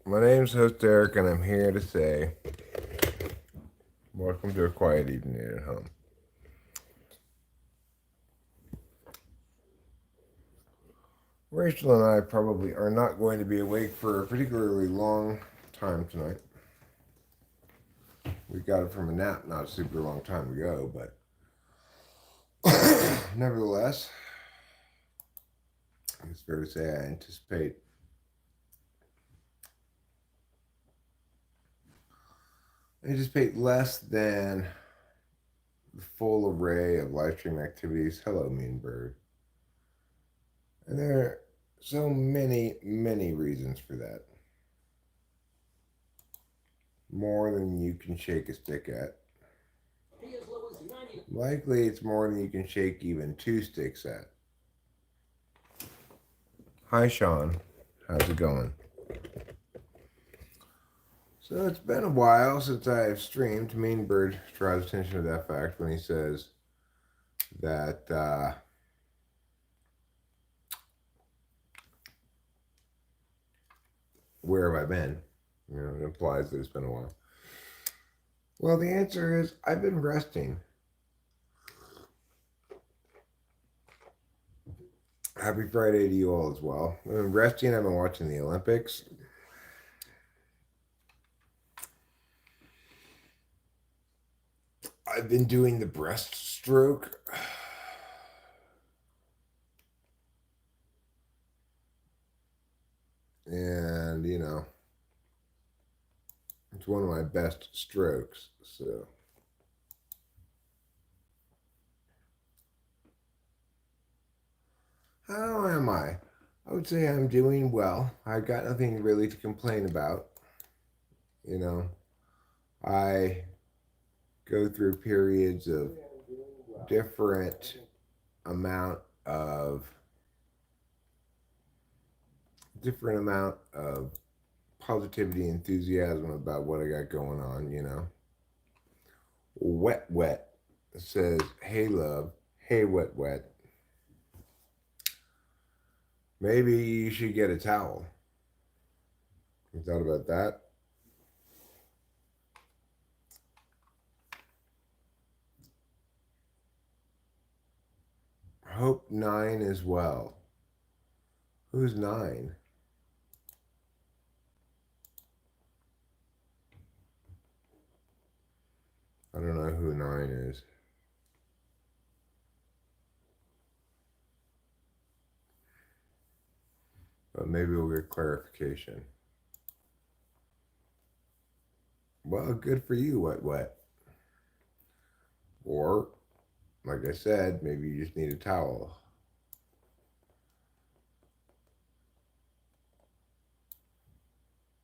My name's Host Eric, and I'm here to say, welcome to a quiet evening at home. Rachel and I probably are not going to be awake for a particularly long time tonight. We got it from a nap not a super long time ago, but nevertheless, it's fair to say I anticipate less than the full array of live stream activities. Hello, Mean Bird. And there are so many reasons for that. More than you can shake a stick at. Likely it's more than you can shake even two sticks at. Hi, Sean. How's it going? So it's been a while since I have streamed. Mean Bird draws attention to that fact when he says that where have I been? You know, it implies that it's been a while. Well, the answer is I've been resting. Happy Friday to you all as well. I've been resting. I've been watching the Olympics. I've been doing the breaststroke. And, you know, it's one of my best strokes. So, how am I? I would say I'm doing well. I've got nothing really to complain about. You know, I go through periods of different amount of positivity, enthusiasm about what I got going on, you know. Wet says, hey love, hey wet. Maybe you should get a towel. You thought about that? Hope 9 as well. Who's 9? I don't know who 9 is. But maybe we'll get clarification. Well, good for you, wet. Or, like I said, maybe you just need a towel.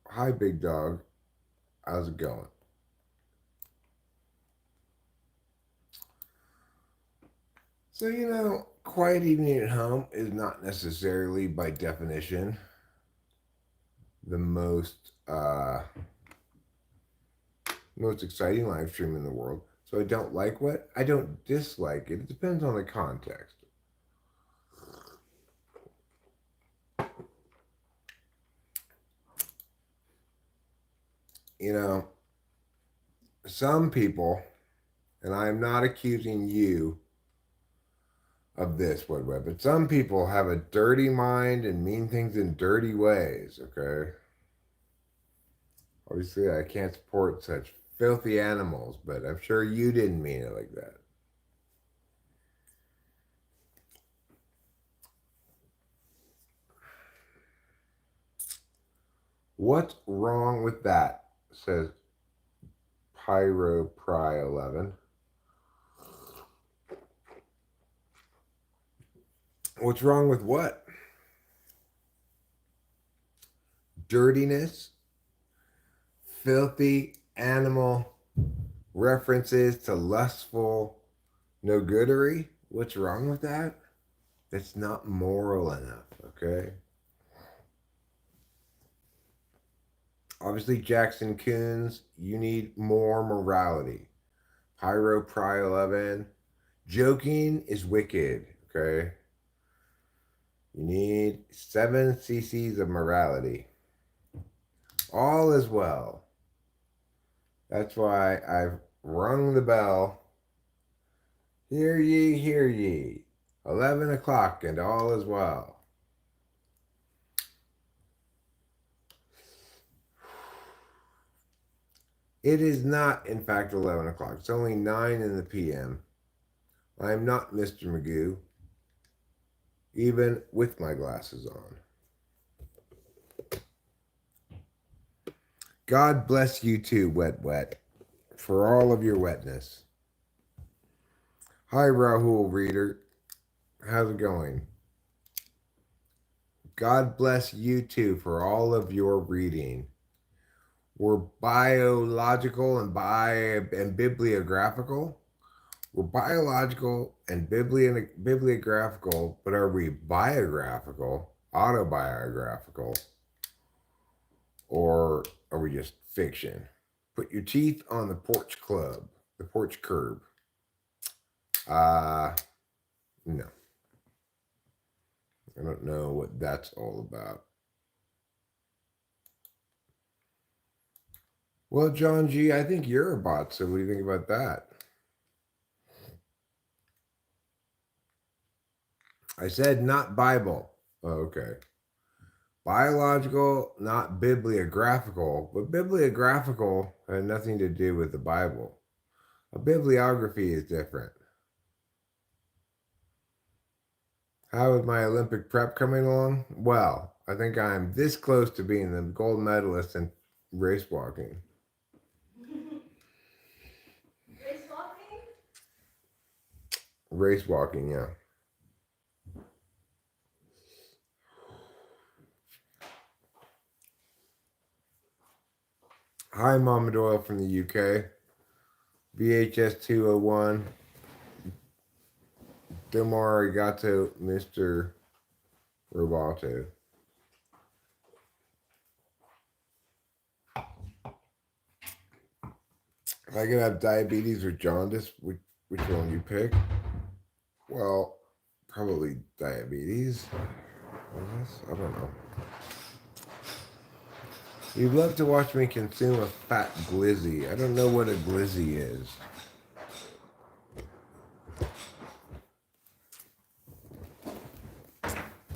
Hi, big dog. How's it going? So, you know, quiet evening at home is not necessarily, by definition, the most exciting live stream in the world. So I don't like what? I don't dislike it. It depends on the context. You know, some people, and I am not accusing you of this, Woodweb, but some people have a dirty mind and mean things in dirty ways, okay? Obviously, I can't support such filthy animals, but I'm sure you didn't mean it like that. What's wrong with that? Says PyroPry11. What's wrong with what? Dirtiness, filthy animal references to lustful no goodery. What's wrong with that? That's not moral enough, okay? Obviously, Jackson Coons, you need more morality. PyroPry11, joking is wicked, okay? You need 7 cc's of morality. All is well. That's why I've rung the bell. Hear ye, hear ye. 11 o'clock and all is well. It is not, in fact, 11 o'clock. It's only 9 in the p.m. I am not Mr. Magoo, even with my glasses on. God bless you too, wet, for all of your wetness. Hi, Rahul Reader. How's it going? God bless you too for all of your reading. We're biological and bibliographical. We're biological and bibliographical, but are we biographical, autobiographical, or are we just fiction? Put your teeth on the porch club, the porch curb. No. I don't know what that's all about. Well, John G., I think you're a bot, so what do you think about that? I said not Bible. Oh, okay. Biological, not bibliographical, but bibliographical had nothing to do with the Bible. A bibliography is different. How is my Olympic prep coming along? Well, I think I'm this close to being the gold medalist in race walking. Race walking? Race walking, yeah. Hi, Mama Doyle from the UK. VHS 201. Domo arigato, Mr. Roboto. If I could have diabetes or jaundice, which one you pick? Well, probably diabetes. I guess. I don't know. You'd love to watch me consume a fat glizzy. I don't know what a glizzy is.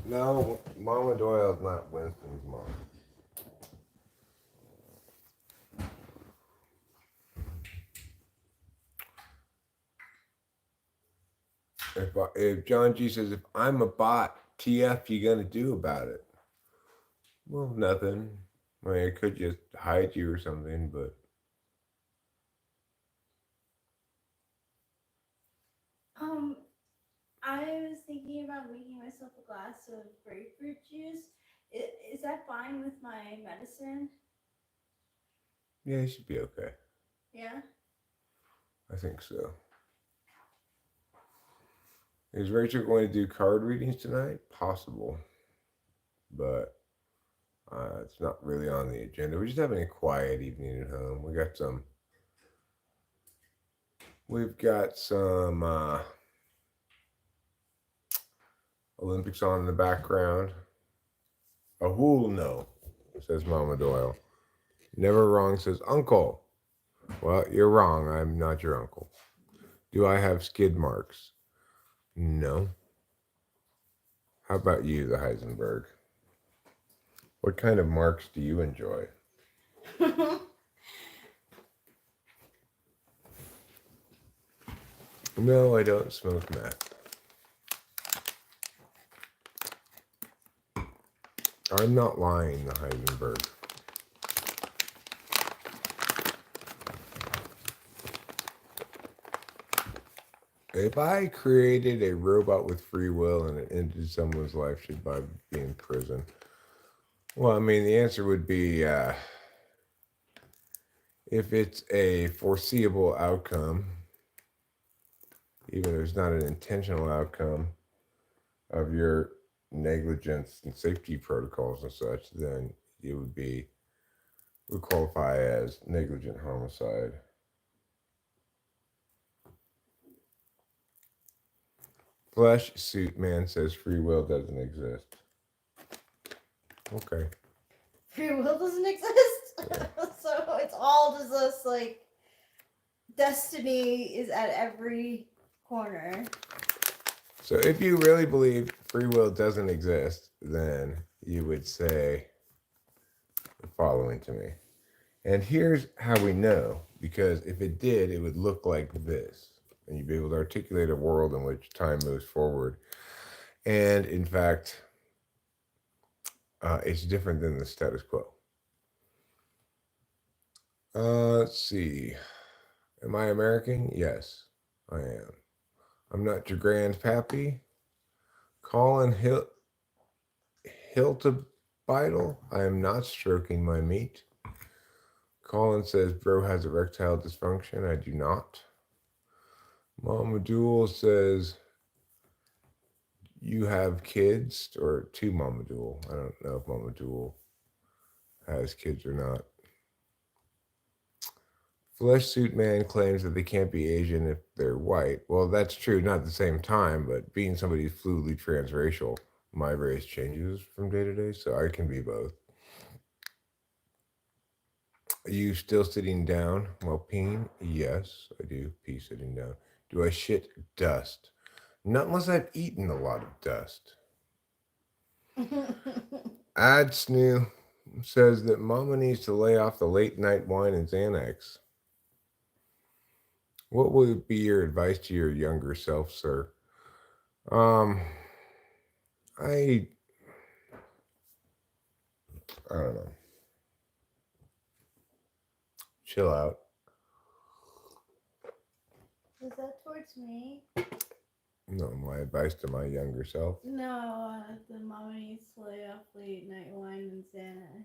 No, Mama Doyle's not Winston's mom. If John G says, if I'm a bot, TF you gonna do about it? Well, nothing. I mean, I could just hide you or something, but I was thinking about making myself a glass of grapefruit juice. Is that fine with my medicine? yeah, it should be okay. Yeah? I think so. Is Rachel going to do card readings tonight? Possible, but it's not really on the agenda. We're just having a quiet evening at home. We've got some Olympics on in the background. A whool no, says Mama Doyle. Never wrong, says Uncle. Well, you're wrong. I'm not your uncle. Do I have skid marks? No. How about you, the Heisenberg? What kind of marks do you enjoy? No, I don't smoke meth. I'm not lying, the Heisenberg. If I created a robot with free will and it ended someone's life, should I be in prison? Well, I mean, the answer would be if it's a foreseeable outcome, even if it's not an intentional outcome of your negligence and safety protocols and such, then it would qualify as negligent homicide. Flesh Suit Man says free will doesn't exist. Okay. Free will doesn't exist? So it's all just this like destiny is at every corner. So if you really believe free will doesn't exist, then you would say the following to me. And here's how we know, because if it did, it would look like this. And you'd be able to articulate a world in which time moves forward. And in fact, it's different than the status quo. Let's see. Am I American? Yes, I am. I'm not your grandpappy. Colin Hiltebeitel. I am not stroking my meat. Colin says bro has erectile dysfunction. I do not. Mama Jewel says you have kids, or two Mama Jewel. I don't know if Mama Jewel has kids or not. Flesh Suit Man claims that they can't be Asian if they're white. Well, that's true, not at the same time, but being somebody who's fluidly transracial, my race changes from day to day, so I can be both. Are you still sitting down while peeing? Yes, I do pee sitting down. Do I shit dust? Not unless I've eaten a lot of dust. Ad Snoo says that Mama needs to lay off the late night wine and Xanax. What would be your advice to your younger self, sir? Um, I don't know. Chill out. Is that towards me? No, my advice to my younger self. No, the mama needs to lay off late night wine and Xanax.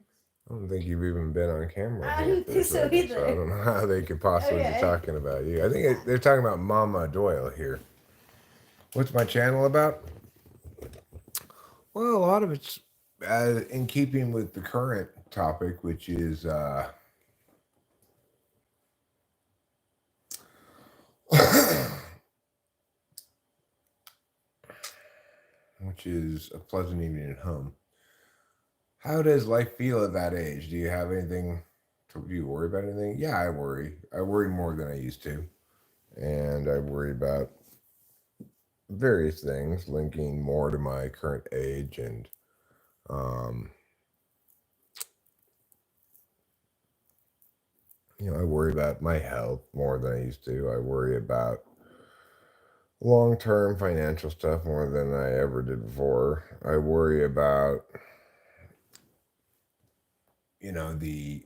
I don't think you've even been on camera. I don't think so either. So I don't know how they could possibly be talking about you. I think they're talking about Mama Doyle here. What's my channel about? Well, a lot of it's in keeping with the current topic, which is which is a pleasant evening at home. How does life feel at that age? Do you have anything? Do you worry about anything? Yeah, I worry. I worry more than I used to, and I worry about various things linking more to my current age, and I worry about my health more than I used to. I worry about long-term financial stuff more than I ever did before. I worry about the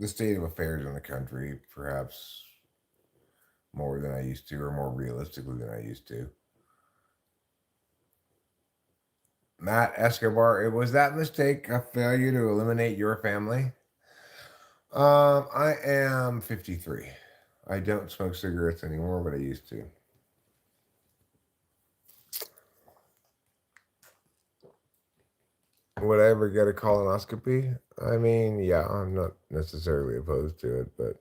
state of affairs in the country, perhaps more than I used to, or more realistically than I used to. Matt Escobar, was that mistake a failure to eliminate your family? I am 53. I don't smoke cigarettes anymore, but I used to. Would I ever get a colonoscopy? I mean, yeah, I'm not necessarily opposed to it, but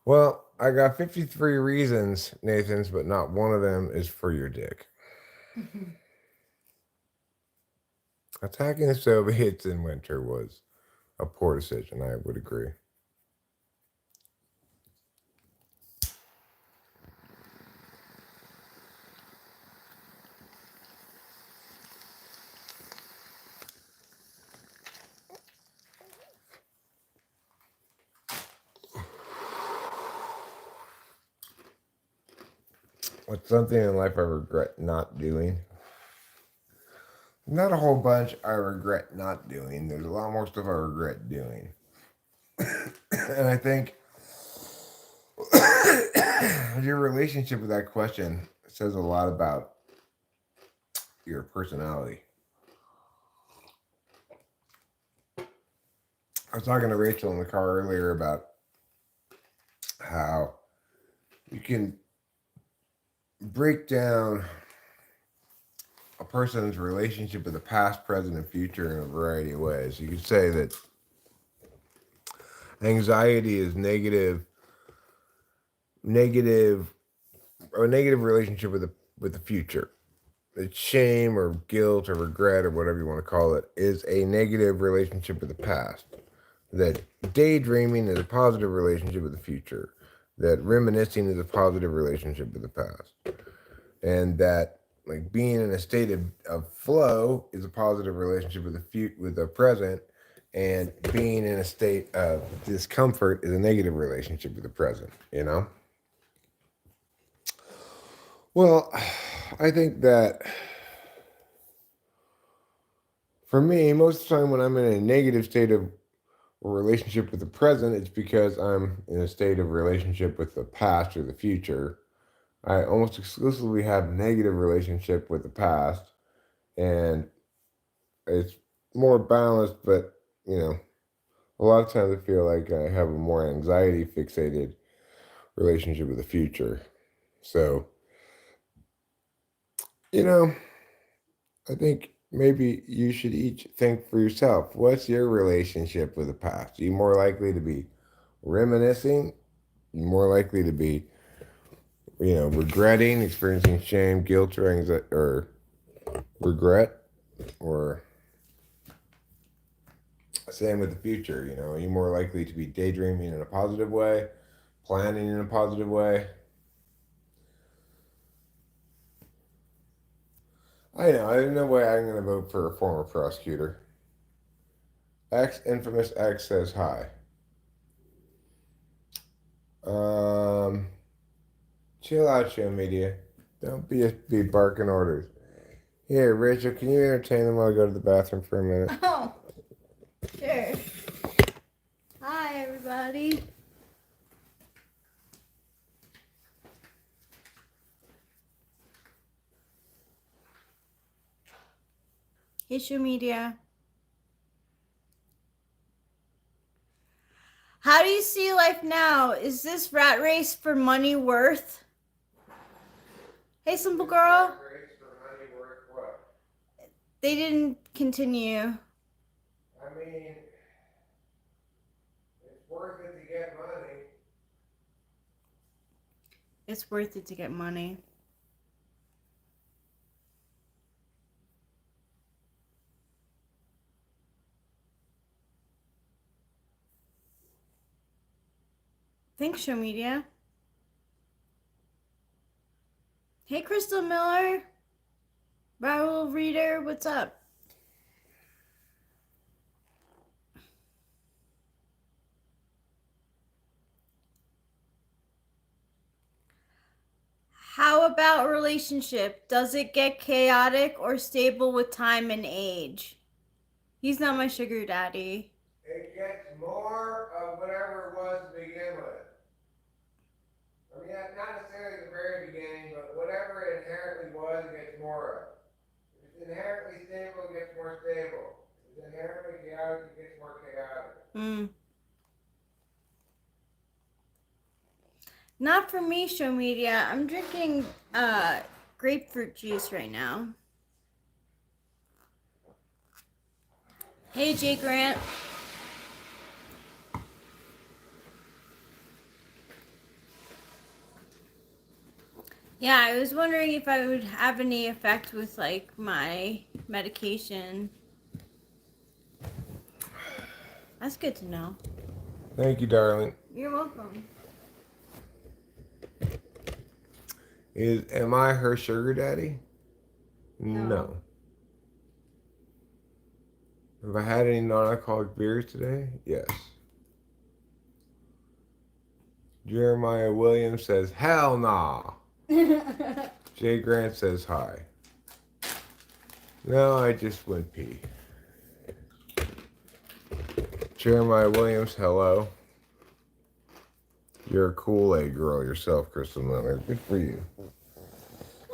well, I got 53 reasons, Nathan's, but not one of them is for your dick. Attacking the Soviets in winter was a poor decision, I would agree. What's something in life I regret not doing? Not a whole bunch I regret not doing. There's a lot more stuff I regret doing. And I think your relationship with that question says a lot about your personality. I was talking to Rachel in the car earlier about how you can break down a person's relationship with the past, present, and future in a variety of ways. You could say that anxiety is negative relationship with the future. that shame or guilt or regret or whatever you want to call it is a negative relationship with the past. That daydreaming is a positive relationship with the future. That reminiscing is a positive relationship with the past. And that like being in a state of flow is a positive relationship with with the present, and being in a state of discomfort is a negative relationship with the present, you know? Well, I think that for me, most of the time when I'm in a negative state of relationship with the present, it's because I'm in a state of relationship with the past or the future. I almost exclusively have negative relationship with the past, and it's more balanced, but you know, a lot of times I feel like I have a more anxiety fixated relationship with the future. So, you know, I think maybe you should each think for yourself. What's your relationship with the past? Are you more likely to be reminiscing? You're more likely to be, regretting, experiencing shame, guilt, or anxiety, or regret, or same with the future. Are you more likely to be daydreaming in a positive way, planning in a positive way? I know. There's no way I'm going to vote for a former prosecutor. X infamous X says hi. Um, Chill out, show media. Don't be barking orders. Here, Rachel, can you entertain them while I go to the bathroom for a minute? Oh, sure. Hi, everybody. Issue media. How do you see life now? Is this rat race for money worth? Hey, simple girl. They didn't continue. I mean, it's worth it to get money. It's worth it to get money. Thanks, show media. Hey, Crystal Miller. Bible reader, what's up? How about a relationship? Does it get chaotic or stable with time and age? He's not my sugar daddy. It gets more of whatever it was to begin with. I mean, not necessarily the very beginning, but whatever it inherently was, it gets more of. If it's inherently stable, it gets more stable. If it's inherently chaotic, it gets more chaotic. Not for me, show media. I'm drinking grapefruit juice right now. Hey, Jay Grant. Yeah, I was wondering if I would have any effect with like my medication. That's good to know. Thank you, darling. You're welcome. Am I her sugar daddy? No. Have I had any non-alcoholic beers today? Yes. Jeremiah Williams says, hell nah. Jay Grant says hi. No, I just went pee. Jeremiah Williams, hello. You're a Kool-Aid girl yourself, Crystal Miller. Good for you.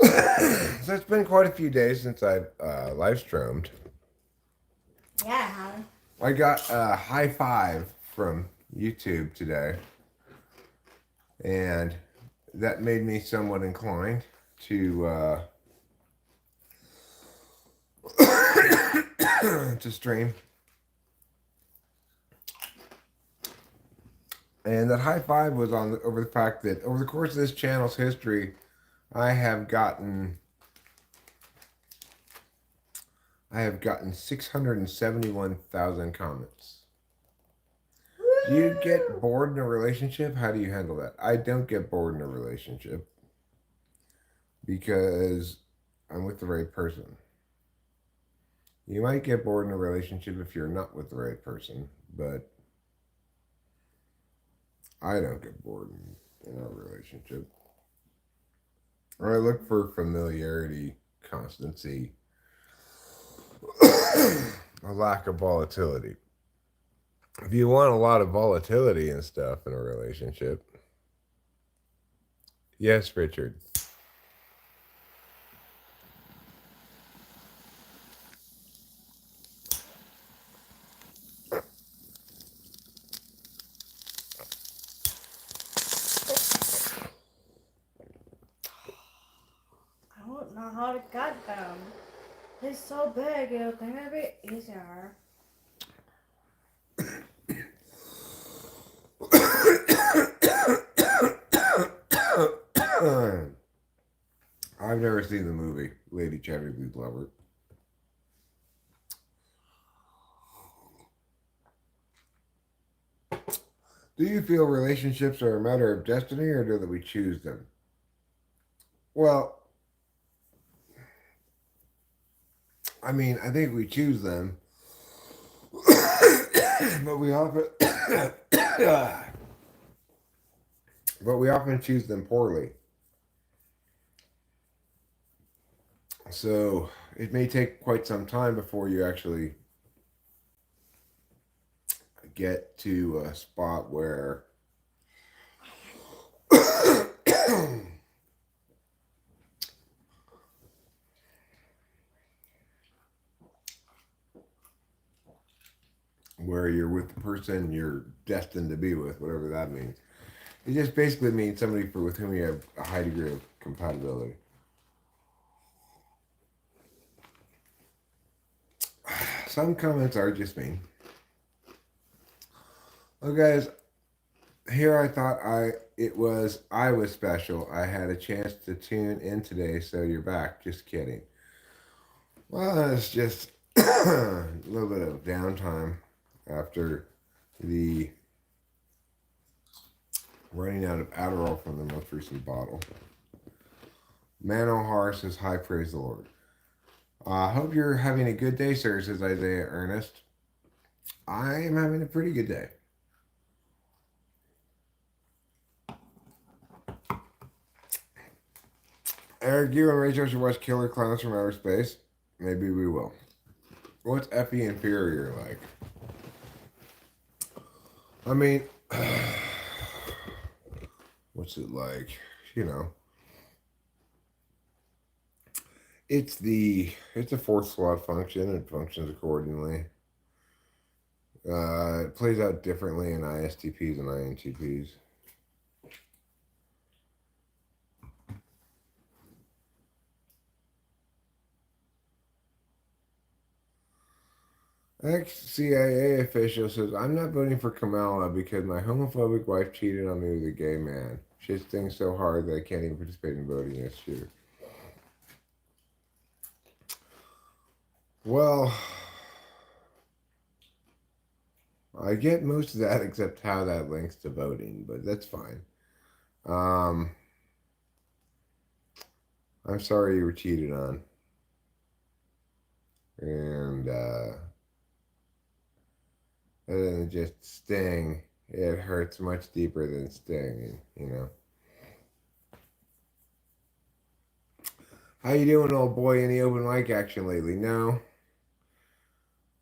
So it's been quite a few days since I've live streamed. Yeah. I got a high five from YouTube today, and that made me somewhat inclined to to stream. And that high five was over the fact that over the course of this channel's history, I have gotten I have gotten 671,000 comments. Do you get bored in a relationship? How do you handle that? I don't get bored in a relationship because I'm with the right person. You might get bored in a relationship if you're not with the right person, but I don't get bored in a relationship. Or I look for familiarity, constancy, a lack of volatility. If you want a lot of volatility and stuff in a relationship, yes, Richard. I don't know how to cut them. It's so big, it'll be a bit easier. I've never seen the movie Lady Chatterley's Lover. Do you feel relationships are a matter of destiny or do we choose them? Well, I mean, I think we choose them, but we often, but we often choose them poorly. So it may take quite some time before you actually get to a spot where where you're with the person you're destined to be with, whatever that means. It just basically means somebody with whom you have a high degree of compatibility. Some comments are just mean. Well, guys, here I thought I was special. I had a chance to tune in today, so you're back. Just kidding. Well, it's just a little bit of downtime after the running out of Adderall from the most recent bottle. Man O'Hara says, "Hi, praise the Lord." I hope you're having a good day, sir, says Isaiah Ernest. I am having a pretty good day. Eric, you and Rachel should watch Killer Clowns from Outer Space. Maybe we will. What's Effie Inferior like? I mean, what's it like? You know, it's a fourth slot function. It functions accordingly. It plays out differently in ISTPs and INTPs. Ex-CIA official says, "I'm not voting for Kamala because my homophobic wife cheated on me with a gay man. She stings so hard that I can't even participate in voting this year." Well, I get most of that except how that links to voting, but that's fine. I'm sorry you were cheated on. And other than just sting, it hurts much deeper than sting, you know. How you doing, old boy? Any open mic action lately? No,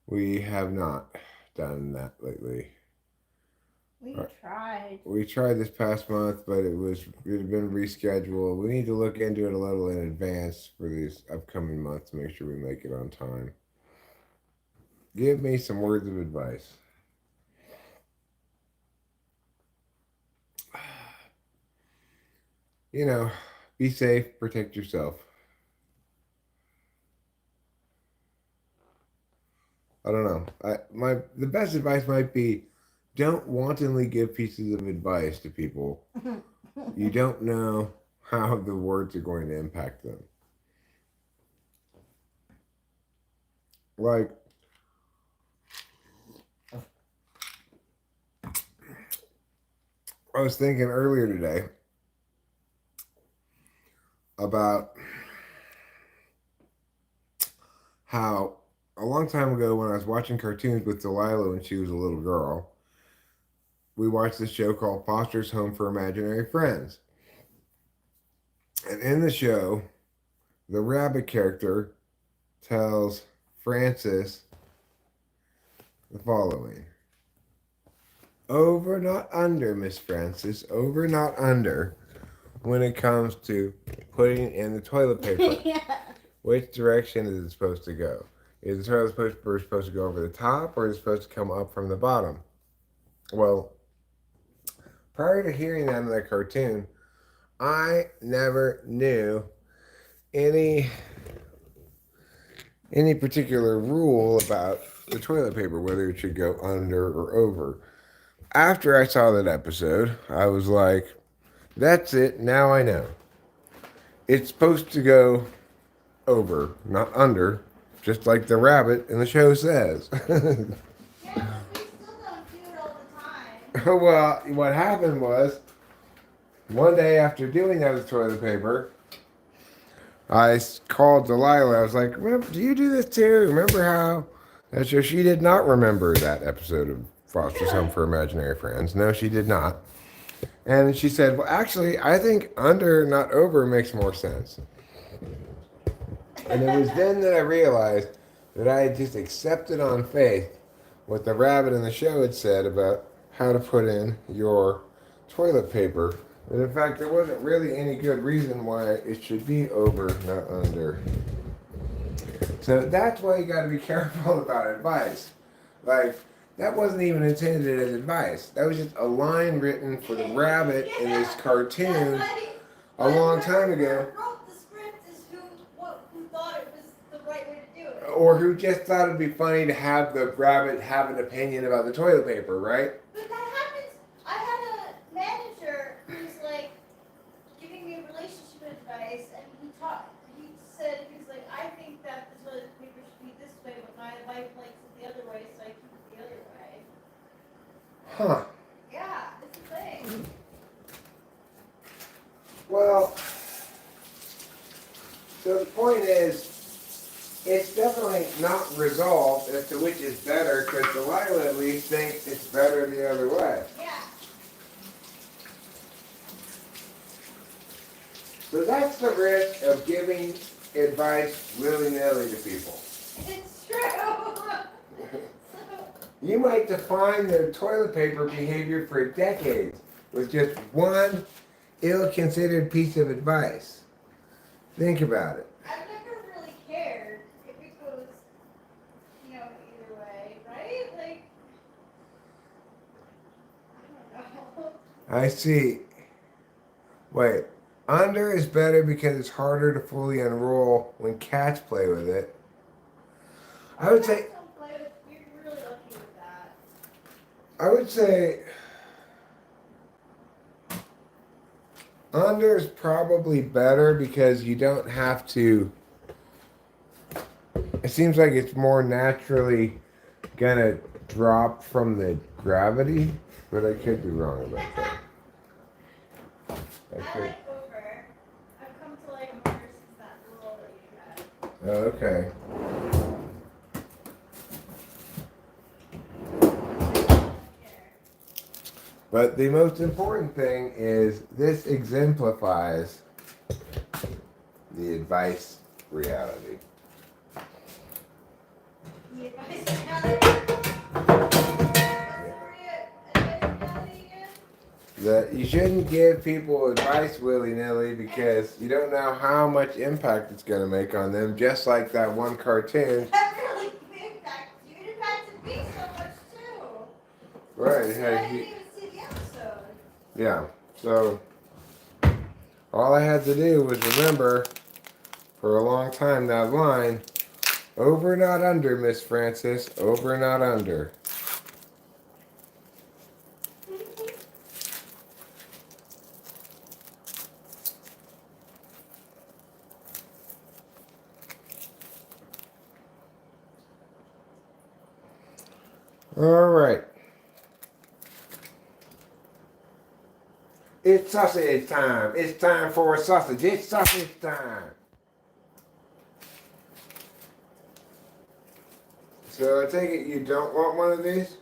we have not done that lately. We tried. We tried this past month, but it had been rescheduled. We need to look into it a little in advance for these upcoming months to make sure we make it on time. Give me some words of advice. You know, be safe, protect yourself. I don't know. The best advice might be don't wantonly give pieces of advice to people. You don't know how the words are going to impact them. Like, I was thinking earlier today about how a long time ago when I was watching cartoons with Delilah when she was a little girl, we watched this show called Foster's Home for Imaginary Friends. And in the show, the rabbit character tells Frances the following: over, not under, Miss Frances, over, not under, when it comes to putting in the toilet paper. Yeah. Which direction is it supposed to go? Is the toilet paper supposed to go over the top, or is it supposed to come up from the bottom? Well, prior to hearing that in that cartoon, I never knew any particular rule about the toilet paper, whether it should go under or over. After I saw that episode, I was like, that's it, now I know. It's supposed to go over, not under, just like the rabbit in the show says. Yeah, but we still don't do it all the time. Well, what happened was, one day after doing that with toilet paper, I called Delilah. I was like, do you do this too? Remember how? And so she did not remember that episode of Foster's Home for Imaginary Friends. No, she did not. And she said, well, actually, I think under, not over, makes more sense. And it was then that I realized that I had just accepted on faith what the rabbit in the show had said about how to put in your toilet paper. And in fact, there wasn't really any good reason why it should be over, not under. So that's why you got to be careful about advice. Like, that wasn't even intended as advice. That was just a line written for the rabbit in this cartoon a long time ago. Or who just thought it'd be funny to have the rabbit have an opinion about the toilet paper, right? But that happens. I had a manager who was like giving me relationship advice, and he said, he was like, I think that the toilet paper should be this way, but my wife likes it the other way, so I keep it the other way. Huh. Yeah, it's a thing. Well, so the point is, it's definitely not resolved as to which is better, because Delilah at least thinks it's better the other way. Yeah. So that's the risk of giving advice willy-nilly to people. It's true. You might define their toilet paper behavior for decades with just one ill-considered piece of advice. Think about it. I've never really cared if it goes, either way, right? Like, I don't know. I see. Wait, under is better because it's harder to fully unroll when cats play with it. I would say. You're really lucky with that. I would say under is probably better because you don't have to. It seems like it's more naturally gonna drop from the gravity, but I could be wrong about that. I like over. I've come to like more since that rule that you had. Oh, okay. But the most important thing is this exemplifies the advice reality. The advice reality? That you shouldn't give people advice willy-nilly because you don't know how much impact it's going to make on them, just like that one cartoon. That really impacted you. It impacted me so much too. Right. So I didn't even see the episode. Yeah. So all I had to do was remember for a long time that line, over not under, Miss Frances, over not under. All right. It's sausage time. It's time for a sausage. It's sausage time. So I take it you don't want one of these?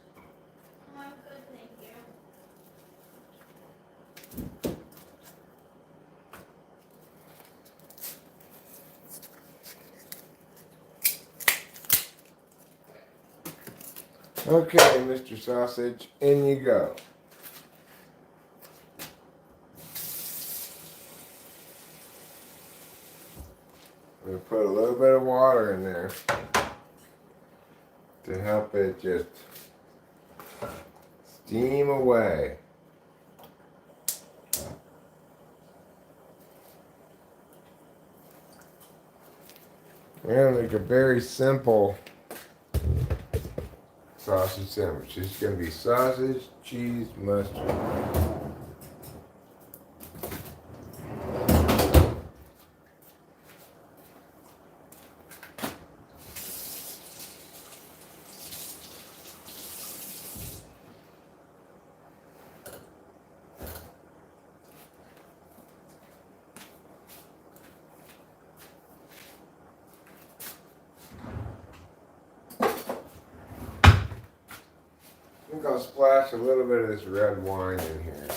I'm good, thank you. Okay, Mr. Sausage, in you go. I'm going to put a little bit of water in there to help it just steam away. We're going to make a very simple sausage sandwich. It's going to be sausage, cheese, mustard. I think I'll splash a little bit of this red wine in here.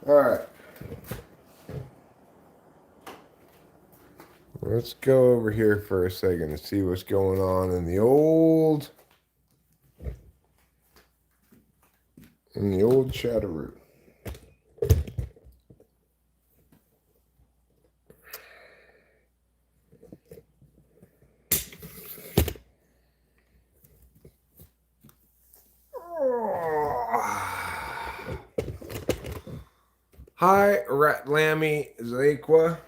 All right. Let's go over here for a second and see what's going on in the old Chatteroo. Hi, Ratlammy Zaquaa.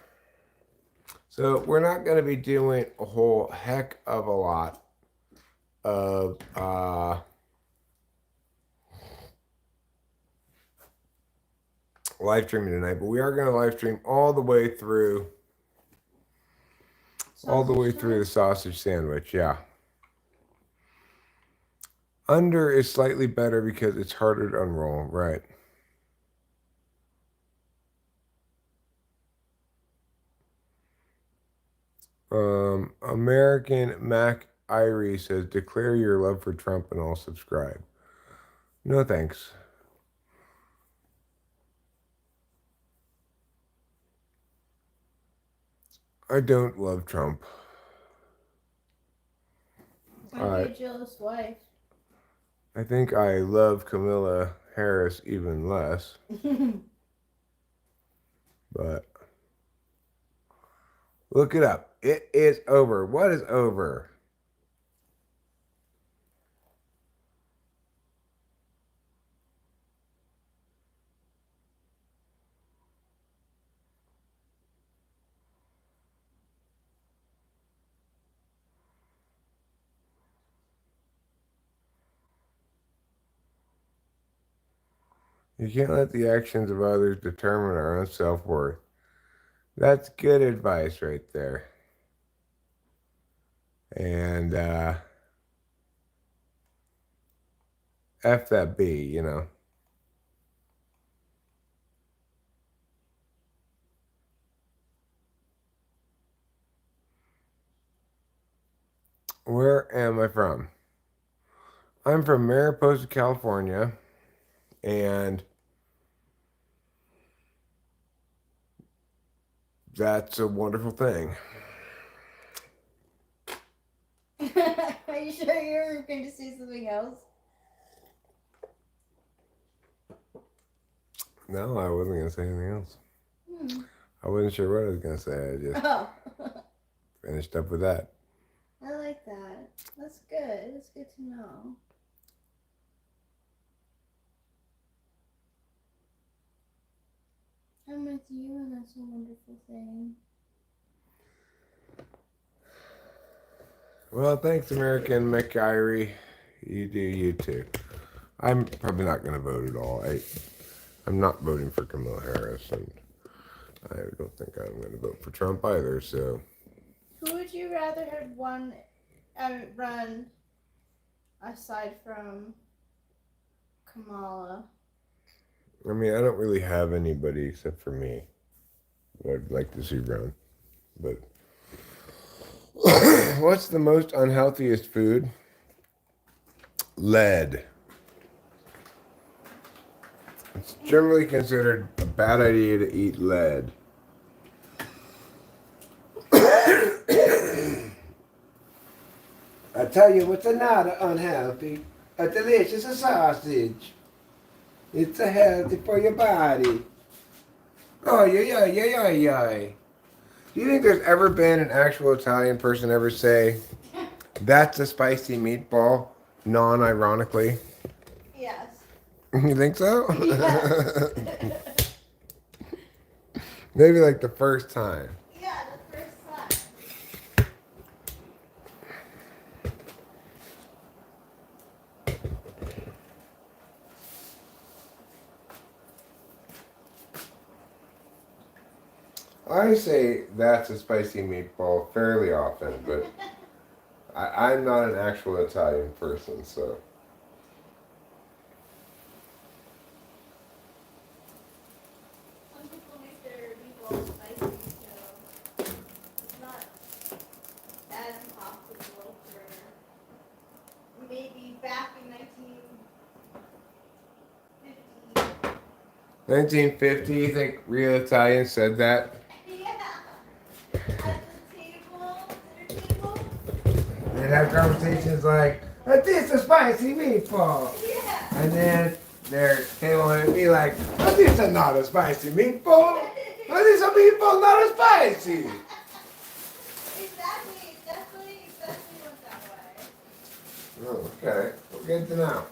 So we're not going to be doing a whole heck of a lot of live streaming tonight, but we are going to live stream all the way through the sausage sandwich. Yeah. Under is slightly better because it's harder to unroll, right? American Mac Irie says, declare your love for Trump and I'll subscribe. No thanks. I don't love Trump. Might be a jealous wife. I think I love Kamala Harris even less. But look it up. It is over. What is over? You can't let the actions of others determine our own self-worth. That's good advice right there. And F that B, you know. Where am I from? I'm from Mariposa, California, and that's a wonderful thing. Are you sure you're going to say something else? No, I wasn't going to say anything else. I wasn't sure what I was going to say. I just finished up with that. I like that. That's good. It's good to know. I'm with you, and that's a wonderful thing. Well, thanks, American McIrie. You do you too. I'm probably not going to vote at all. I'm not voting for Kamala Harris, and I don't think I'm going to vote for Trump either. So, Who would you rather have run aside from Kamala? I mean, I don't really have anybody except for me who I'd like to see run. But what's the most unhealthiest food? Lead. It's generally considered a bad idea to eat lead. I tell you what's not unhealthy. A delicious sausage. It's a healthy for your body. Oh, yeah, yeah, yeah, yeah, yeah. Do you think there's ever been an actual Italian person ever say, that's a spicy meatball, non-ironically? Yes. You think so? Yes. Maybe like the first time. Yeah, the first time. I say that's a spicy meatball fairly often, but I'm not an actual Italian person, so. Some people make their meatballs spicy, so it's not as impossible for maybe back in 1950. 1950, you think real Italians said that? Yeah. At the table, dinner table. They'd have conversations like, this is a spicy meatball. Yeah. And then their table would be like, this is not a spicy meatball. This is a meatball, not a spicy. Exactly, definitely went that way. Oh, okay. Well, good to know.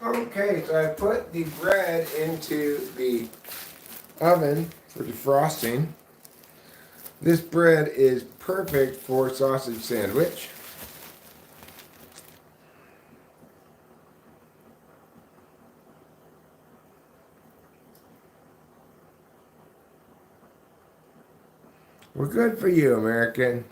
Okay, so I put the bread into the oven for defrosting. This bread is perfect for sausage sandwich. Well, good for you, American.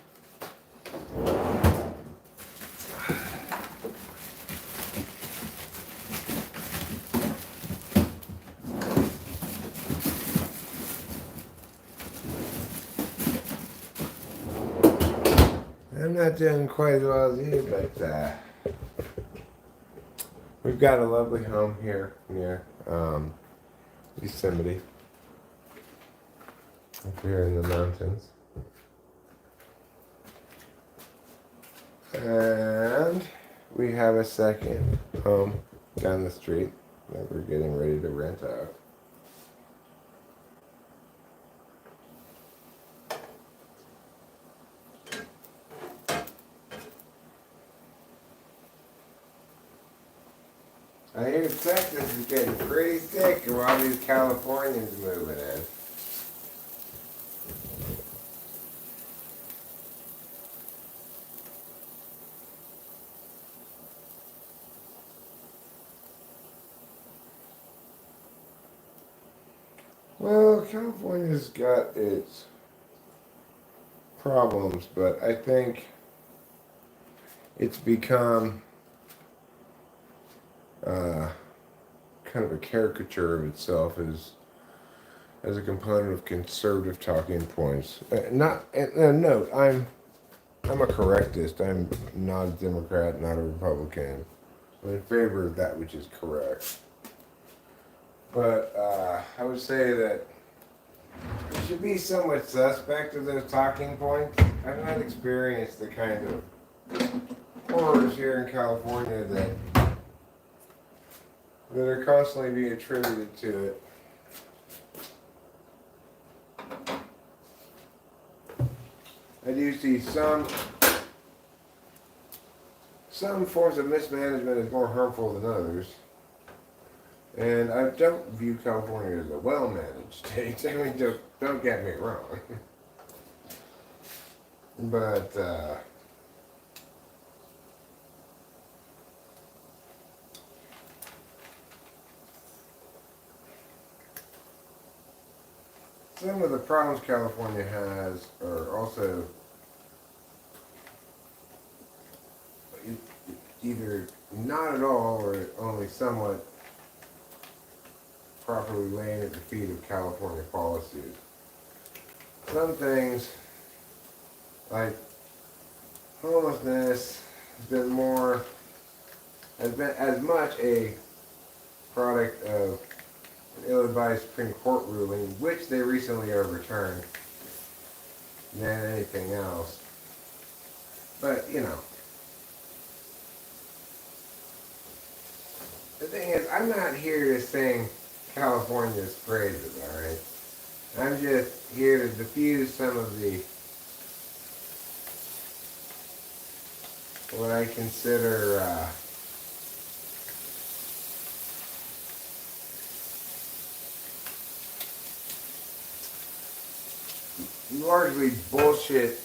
I'm not doing quite as well as you, but we've got a lovely home here near Yosemite, up here in the mountains. And we have a second home down the street that we're getting ready to rent out. I hear Texas is getting pretty sick of all these Californians moving in. Well, California's got its problems, but I think it's become kind of a caricature of itself as a component of conservative talking points. Note, I'm a correctist. I'm not a Democrat, not a Republican. I'm in favor of that which is correct. But I would say that it should be somewhat suspect of those talking points. I've not experienced the kind of horrors here in California that are constantly being attributed to it. I do see some forms of mismanagement as more harmful than others. And I don't view California as a well-managed state. I mean, don't get me wrong. But, some of the problems California has are also either not at all or only somewhat properly laying at the feet of California policies. Some things, like homelessness, has been as much a product of an ill-advised Supreme Court ruling, which they recently overturned, than anything else. But, you know, the thing is, I'm not here to sing California's praises, alright? I'm just here to diffuse some of the, what I consider, largely bullshit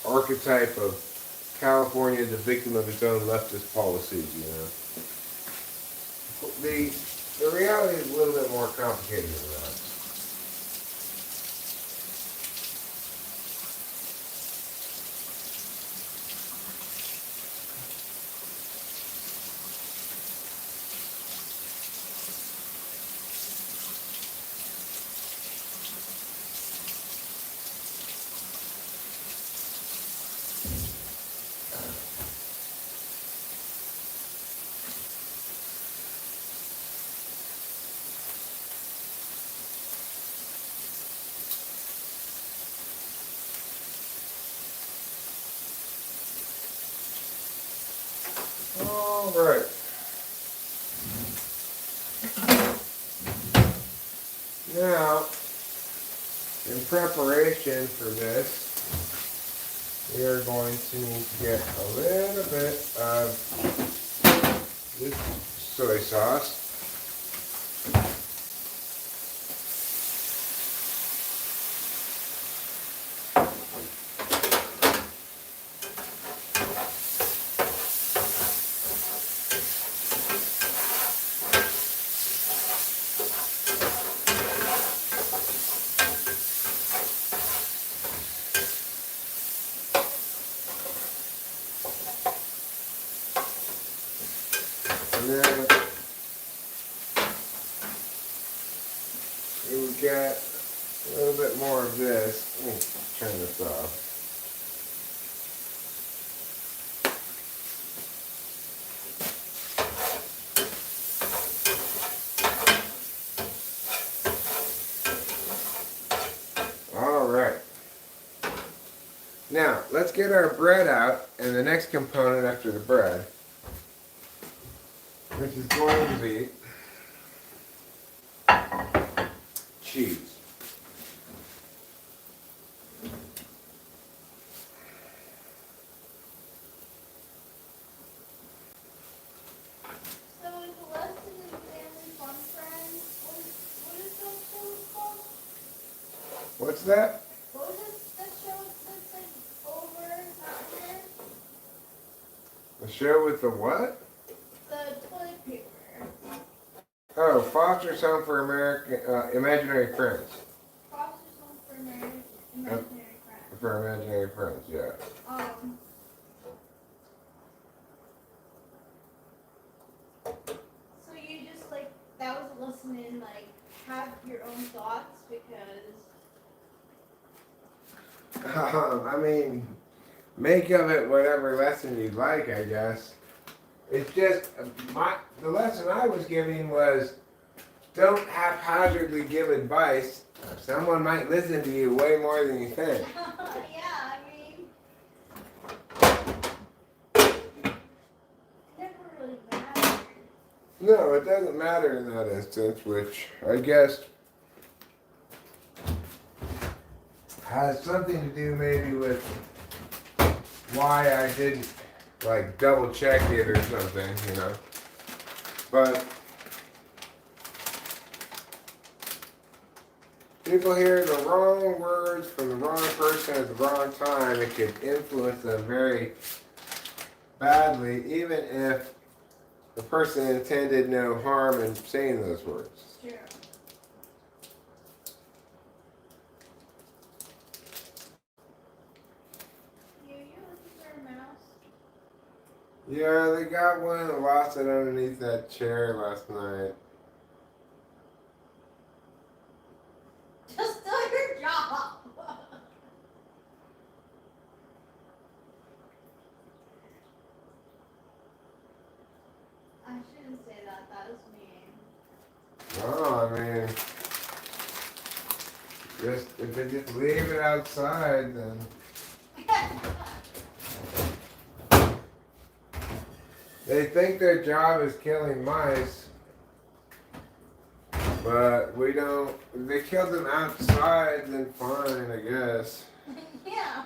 archetype of California, the victim of its own leftist policies, you know. The reality is a little bit more complicated than that. All right. Now, in preparation for this, we are going to need to get a little bit of this soy sauce. And then we would get a little bit more of this. Let me turn this off. All right. Now, let's get our bread out, and the next component after the bread, which is going to be cheese. So is the lesson in Family Fun Friends, what is that show called? What's that? What was that show that's like over, not under? The show with the what? The toilet paper. Oh, Foster's Home for Imaginary Friends. Foster's Home for Imaginary Friends. For Imaginary Friends, yeah. So you just like, that was a lesson in like, have your own thoughts because. I mean, make of it whatever lesson you'd like, I guess. It's just, the lesson I was giving was, don't haphazardly give advice. Someone might listen to you way more than you think. Yeah, I mean, it never really mattered. No, it doesn't matter in that instance, which I guess has something to do maybe with why I didn't like double check it or something, you know. But people hear the wrong words from the wrong person at the wrong time. It could influence them very badly, even if the person intended no harm in saying those words. True. You looking for a mouse? Yeah, they got one and lost it underneath that chair last night. Just do your job. I shouldn't say that. That is mean. No, I mean, just if they just leave it outside, then they think their job is killing mice, but we don't. If they kill them outside, then fine, I guess. Yeah.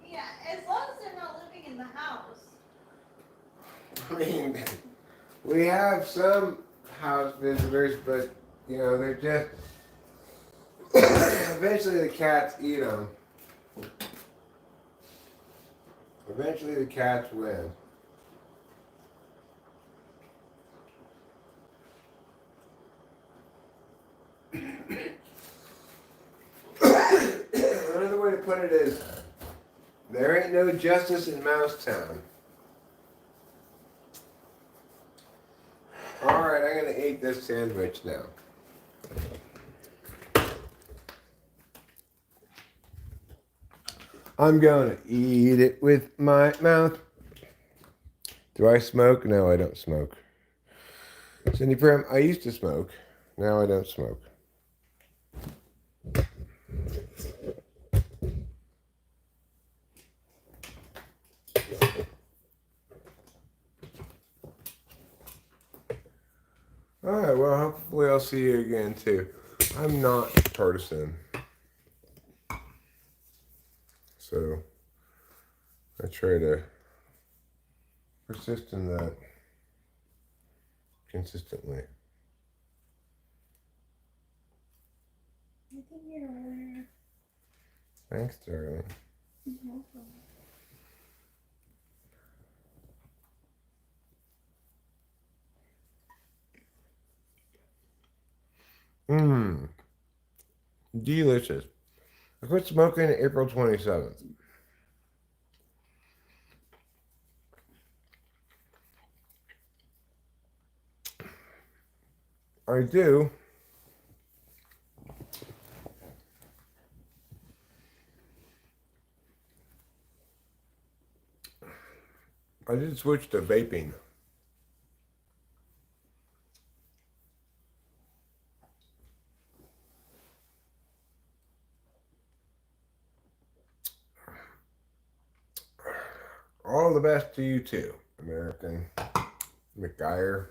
Yeah. As long as they're not living in the house. I mean, we have some house visitors, but you know they're just. Eventually, the cats eat them. Eventually, the cats win. Another way to put it is, there ain't no justice in Mousetown. Alright, I'm gonna eat this sandwich now. I'm gonna eat it with my mouth. Do I smoke? No, I don't smoke. Cindy Prim, I used to smoke. Now I don't smoke. Alright, well, hopefully I'll see you again, too. I'm not partisan. So, I try to persist in that consistently. I think you're aware. Thanks, darling. Mmm. Delicious. I quit smoking April 27th. I do. I did switch to vaping. All the best to you too, American McGuire.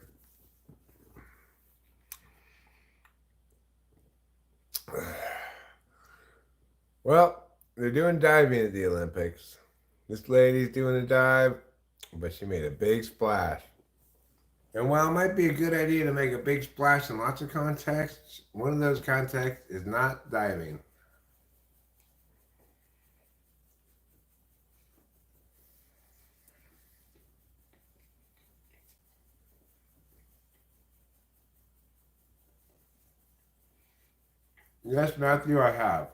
Well, they're doing diving at the Olympics. This lady's doing a dive, but she made a big splash. And while it might be a good idea to make a big splash in lots of contexts, one of those contexts is not diving. Yes, Matthew, I have.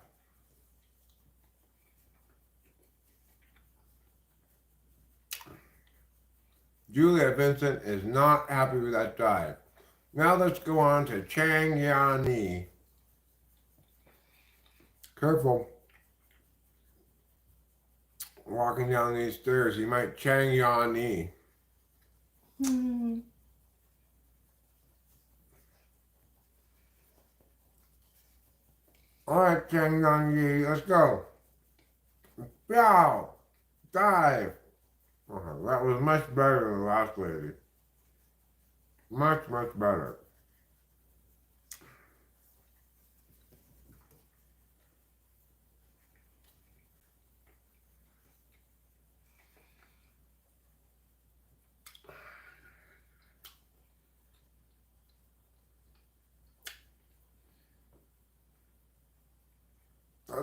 Julia Vincent is not happy with that dive. Now let's go on to Chang Yani. Careful. Walking down these stairs, you might Chang Yani. Alright, Chang Yani, let's go. Yow! Dive! That was much better than the last lady. Much, much better.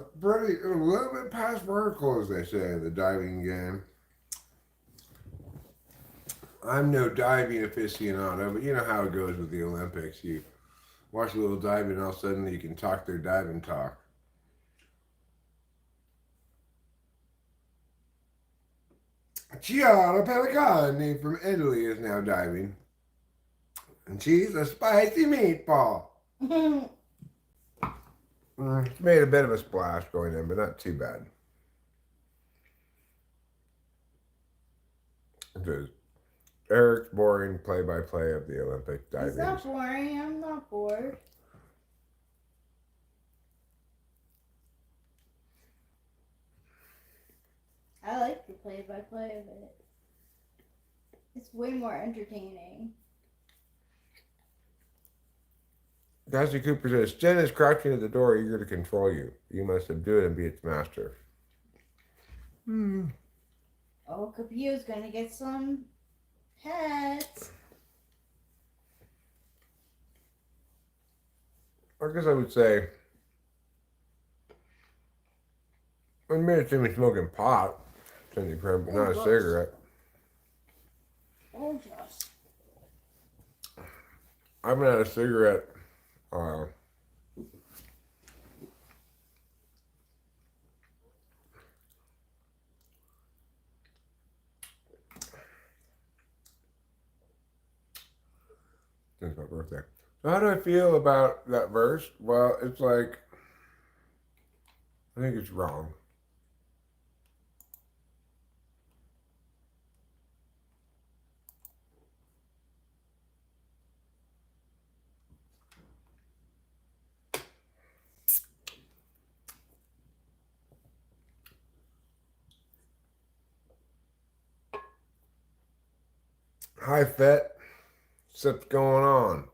pretty a little bit past vertical, as they say in the diving game. I'm no diving aficionado, but you know how it goes with the Olympics. You watch a little diving, and all of a sudden you can talk their diving talk. Gianna Pellicani from Italy is now diving. And she's a spicy meatball. It's made a bit of a splash going in, but not too bad. It is Eric's boring play-by-play of the Olympic diving. It's not boring. I'm not bored. I like the play-by-play of it. It's way more entertaining. Darcy Cooper says, Jen is crouching at the door, eager to control you. You must subdue it and be its master. Oh, Capio's gonna get some pets. I guess I would say, I made it to me smoking pot, Cindy Prim, but not a cigarette. Oh, just. I haven't had a cigarette. Since my birthday. So how do I feel about that verse? Well, it's like, I think it's wrong. Hi, Fet. What's going on?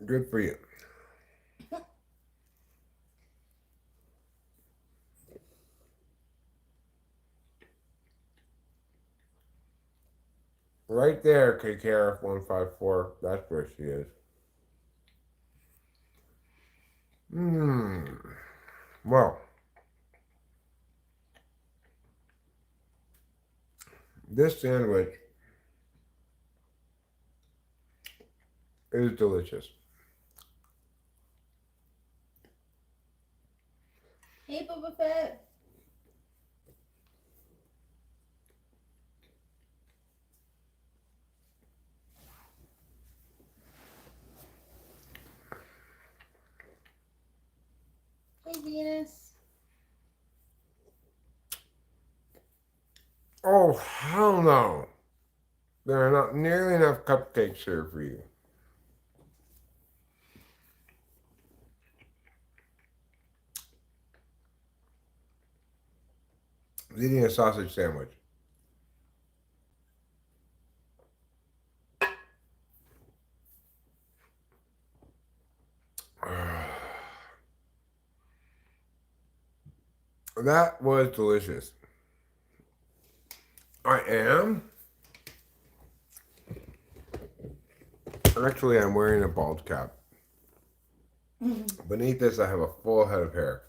Good for you. Right there, KKRF154. That's where she is. Well, this sandwich is delicious. Hey, Boba Fett. Hey, Venus. Oh, hell no. There are not nearly enough cupcakes here for you. I was eating a sausage sandwich. That was delicious. I am. Actually, I'm wearing a bald cap. Beneath this, I have a full head of hair.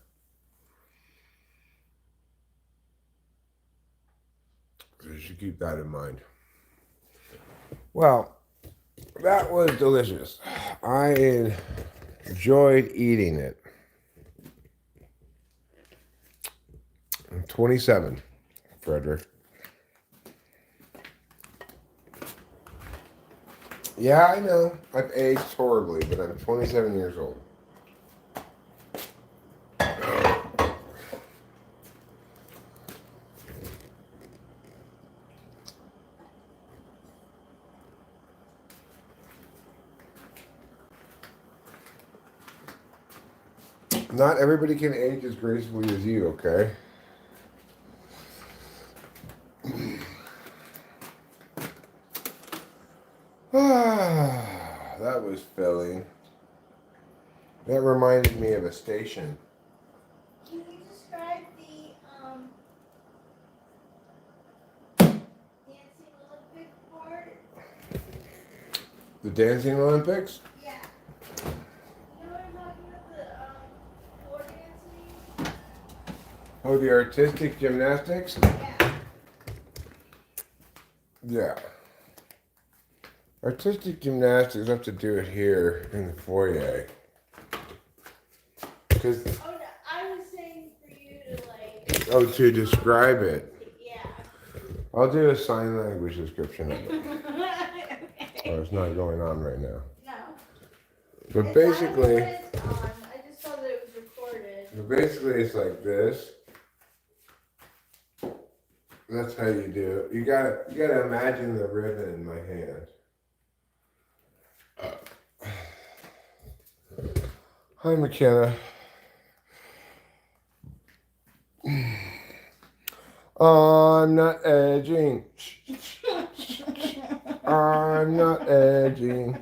So you should keep that in mind. Well, that was delicious. I enjoyed eating it. I'm 27, Frederick. Yeah, I know. I've aged horribly, but I'm 27 years old. Not everybody can age as gracefully as you, okay? That was filling. That reminded me of a station. Can you describe the dancing Olympic board? The Dancing Olympics? Yeah. You know Oh, the artistic gymnastics? Yeah. Yeah. Artistic gymnastics, I have to do it here in the foyer. Because, Oh, no, I was saying for you to like. oh, to describe it. Yeah. I'll do a sign language description of it. Okay. Oh, it's not going on right now. No. But It's, basically, I don't know when it's on. I just saw that it was recorded. basically it's like this. That's how you do it. You gotta imagine the ribbon in my hand. Hi, McKenna. I'm not edging. I'm not edging.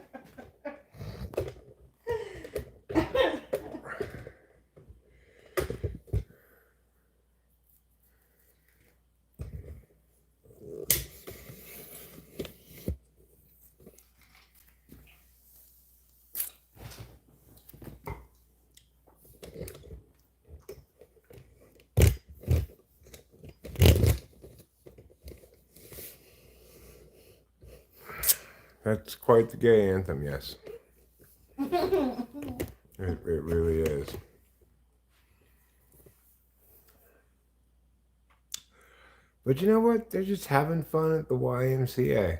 That's quite the gay anthem, yes. It really is. But you know what? They're just having fun at the YMCA.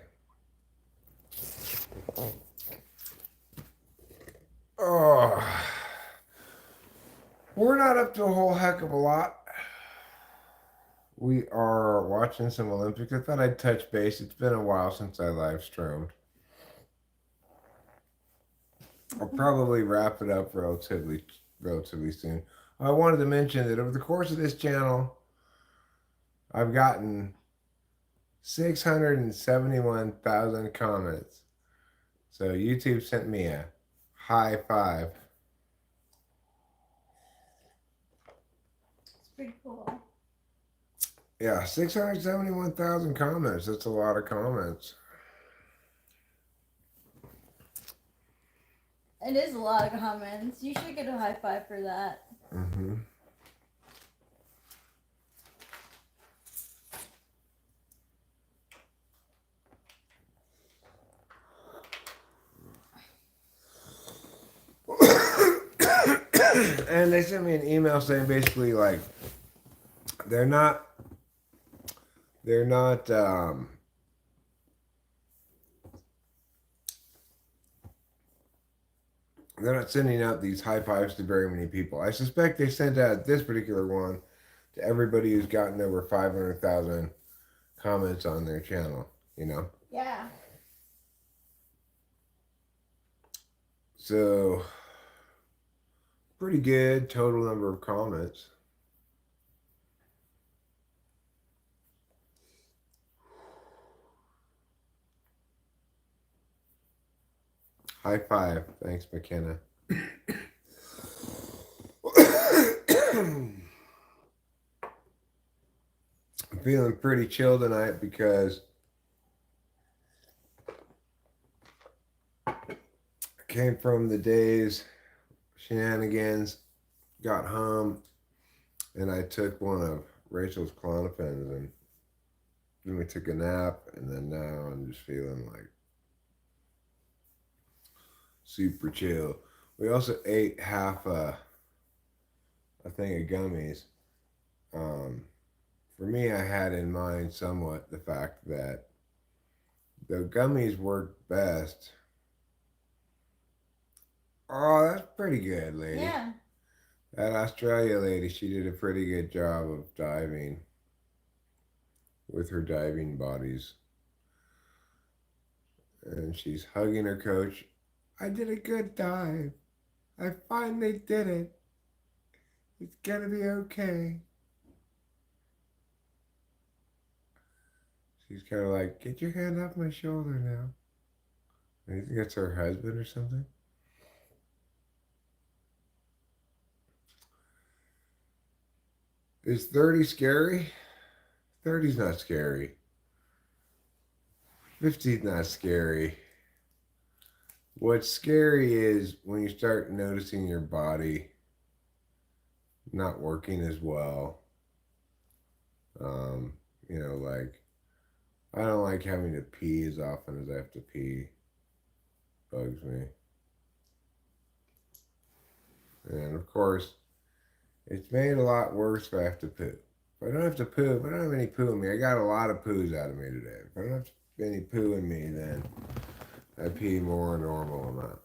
Oh, we're not up to a whole heck of a lot. We are watching some Olympics. I thought I'd touch base. It's been a while since I live streamed. I'll probably wrap it up relatively soon. I wanted to mention that over the course of this channel, I've gotten 671,000 comments. So YouTube sent me a high five. It's pretty cool. Yeah, 671,000 comments. That's a lot of comments. It is a lot of comments. You should get a high five for that. Mm-hmm. And they sent me an email saying basically like they're not they're not sending out these high fives to very many people. I suspect they sent out this particular one to everybody who's gotten over 500,000 comments on their channel, you know? Yeah. So, pretty good total number of comments. High five. Thanks, McKenna. I'm feeling pretty chill tonight because I came from the day's shenanigans, got home, and I took one of Rachel's Clonopins, and then we took a nap, and then now I'm just feeling like super chill. We also ate half a thing of gummies. For me, I had in mind somewhat the fact that the gummies work best. Oh, that's pretty good, lady. Yeah. That Australia lady, she did a pretty good job of diving with her diving bodies. And she's hugging her coach. I did a good dive. I finally did it. It's gonna be okay. She's kind of like, get your hand off my shoulder now. I think that's her husband or something. Is 30 scary? 30's not scary. 50's not scary. What's scary is when you start noticing your body not working as well. Um, like I don't like having to pee as often as I have to pee. Bugs me. And of course, it's made a lot worse if I have to poop. If I don't have to poo, if I don't have any poo in me, I got a lot of poos out of me today. If I don't have any poo in me, then I pee more normal amount.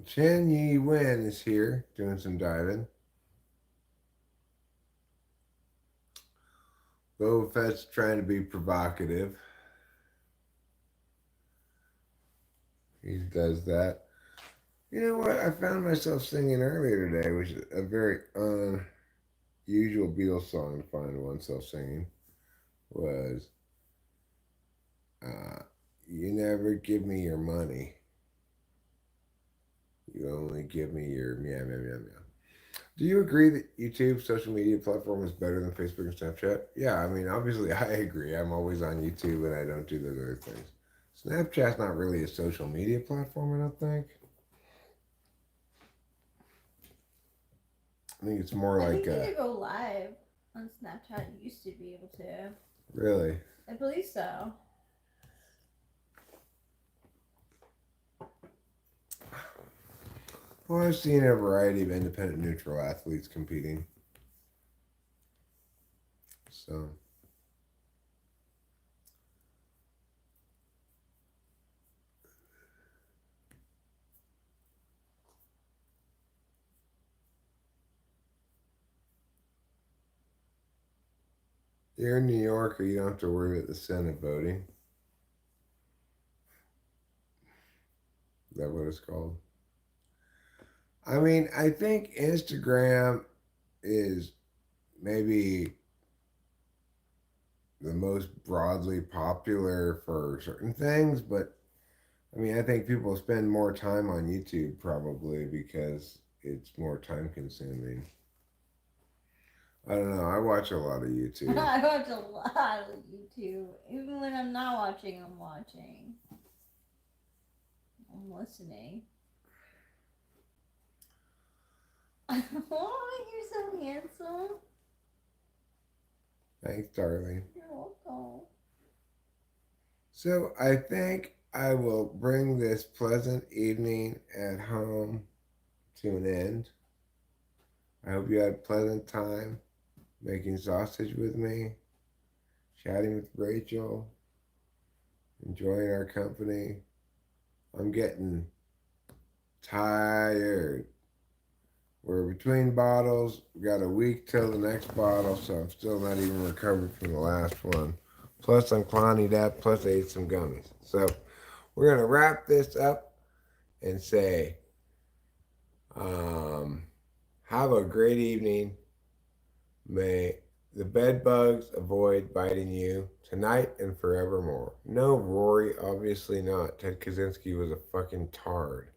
Chen Yi Wen is here doing some diving. Boba Fett's trying to be provocative. He does that. You know what? I found myself singing earlier today, which is a very unusual Beatles song to find oneself singing. Was uh, "You never give me your money. You only give me your meow meow meow meow." Do you agree that YouTube social media platform is better than Facebook and Snapchat? Yeah, I mean, obviously, I agree. I'm always on YouTube and I don't do those other things. Snapchat's not really a social media platform, I don't think. I think it's more I like think you could go live on Snapchat. You used to be able to. really. I believe so. Well, I've seen a variety of independent neutral athletes competing. So, you're in New York, or you don't have to worry about the Senate voting. Is that what it's called? I mean, I think Instagram is maybe the most broadly popular for certain things, but I mean, I think people spend more time on YouTube probably because it's more time consuming. I don't know. I watch a lot of YouTube. I watch a lot of YouTube. Even when I'm not watching, I'm watching. I'm listening. Oh, you're so handsome. Thanks, darling. You're welcome. So I think I will bring this pleasant evening at home to an end. I hope you had a pleasant time making sausage with me, chatting with Rachel, enjoying our company. I'm getting tired. We're between bottles. We got a week till the next bottle, so I'm still not even recovered from the last one. Plus, I'm clowning up, plus, I ate some gummies. So, we're going to wrap this up and say, um, have a great evening. May the bed bugs avoid biting you tonight and forevermore. No, Rory, obviously not. Ted Kaczynski was a fucking tard.